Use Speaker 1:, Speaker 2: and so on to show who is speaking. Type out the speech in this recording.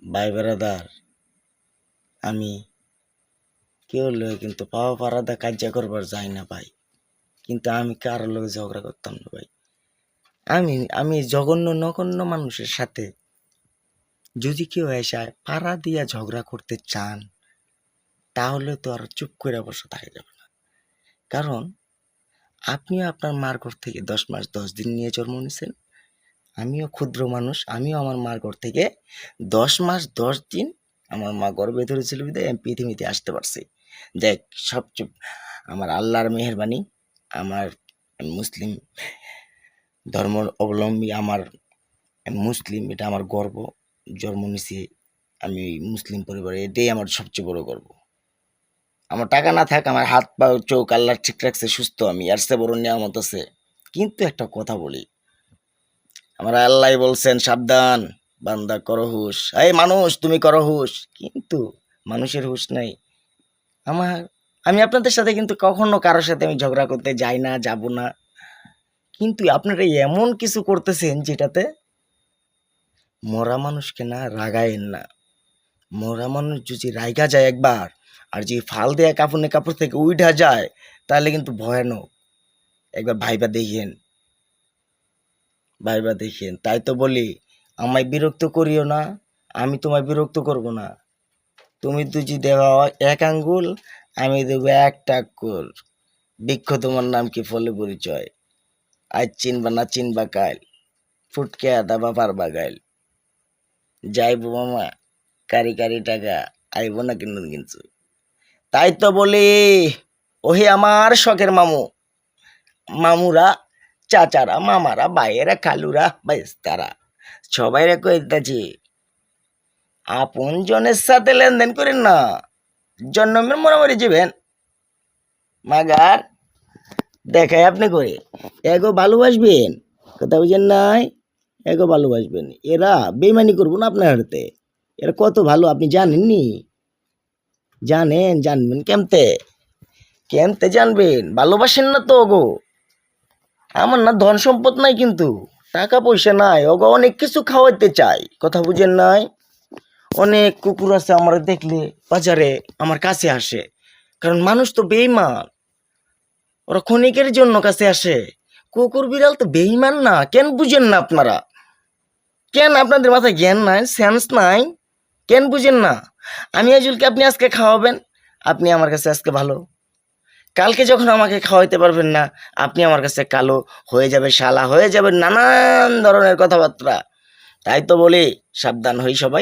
Speaker 1: ভাই বেড়াদার, আমি কেউ লয়ে কিন্তু পাওয়া পারাদা কার্য করবার যাই না ভাই। কিন্তু আমি কারো লগে ঝগড়া করতাম না ভাই। আমি আমি জঘন্য নগণ্য মানুষের সাথে যদি কেউ এসে পাড়া দিয়া ঝগড়া করতে চান, তাহলে তো আর চুপ করে বসে থাকা যাবে না। কারণ আপনিও আপনার মার ঘর থেকে 10 মাস 10 দিন নিয়ে জন্ম নিয়েছেন। আমিও ক্ষুদ্র মানুষ, আমিও আমার মার ঘর থেকে 10 মাস 10 দিন আমার মা গর্ভে ধরেছিল বিধায় আমি পৃথিবীতে আসতে পারছি। দেখ, সবচেয়ে আমার আল্লাহর মেহেরবানি, আমার মুসলিম ধর্ম অবলম্বী, আমি মুসলিম, এটা আমার গর্ব। জন্ম নিছি আমি মুসলিম পরিবারে, এটাই আমার সবচেয়ে বড় গর্ব। আমার টাকা না থাক, আমার হাত পা চোখ আল্লাহ ঠিক রাখছে, সুস্থ আমি, আর সে বড় নিয়ামত আছে। কিন্তু একটা কথা বলি, আমার আল্লাহ বলছেন সাবধান বান্দা, করো হুশ। এই মানুষ, তুমি করো হুশ। কিন্তু মানুষের হুশ নাই আমার। আমি আপনাদের সাথে কিন্তু কখনো কারোর সাথে আমি ঝগড়া করতে যাই না, যাব না। কিন্তু আপনারা এমন কিছু করতেছেন যেটাতে মরা মানুষকে না রাগায়েন না। মরা মানুষ যদি রাইগা যায় একবার, আর যে ফাল দেয়া কাপড় থেকে উইঠা যায়, তাহলে কিন্তু ভয়ানক। একবার ভাইবা দেখেন। তাই তো বলি, আমায় বিরক্ত করিও না, আমি তোমায় বিরক্ত করব না। তুমি যদি দেওয়া 1 আঙ্গুল, আমি দেবো 1 টাকুর। বৃক্ষ তোমার নাম কি, ফলে পরিচয়। আজ চিনবা না চিনবা কাল, ফুটকে আদাবা পারবা গাইল। যাইবো মামা কারি কারি টাকা, আইব না কিন্তু কিন্তু। তাই তো বলি, ওহে আমার শখের মামু, মামুরা, চাচারা, মামারা, ভাইয়েরা, খালুরা, বাইস্তারা, সবাই কইতাছি, আপন জনের সাথে লেনদেন করেন না, জন্মের মরামরি যাবেন। মাগার দেখায় আপনি করে এগো ভালোবাসবেন, কথা বুঝেন নাই? এগো ভালোবাসবেন, এরা বেমানি করবো না আপনার হাতে। এরা কত ভালো আপনি জানেননি? জানবেন কেমতে? কেমতে জানবেন? ভালোবাসেন না তো ওগো। আমার না ধন সম্পদ নাই, কিন্তু টাকা পয়সা নাই, ওগো অনেক কিছু খাওয়াইতে চাই, কথা বুঝেন নাই? অনেক কুকুর আছে আমার দেখলে বাজারে আমার কাছে আসে, কারণ মানুষ তো বেইমান, ওরা ক্ষণিকের জন্য কাছে আসে। কুকুর বিড়াল তো বেইমান না, কেন বুঝেন না আপনারা? কেন আপনাদের মাথায় জ্ঞান নাই, সেন্স নাই? কেন বুঝেন না? আমি আজুলকে আপনি আজকে খাওয়াবেন, আপনি আমার কাছে আজকে ভালো। কালকে যখন আমাকে খাওয়াইতে পারবেন না, আপনি আমার কাছে কালো হয়ে যাবে, শালা হয়ে যাবে, নানান ধরনের কথাবার্তা। তাই তো বলি, সাবধান হই সবাই।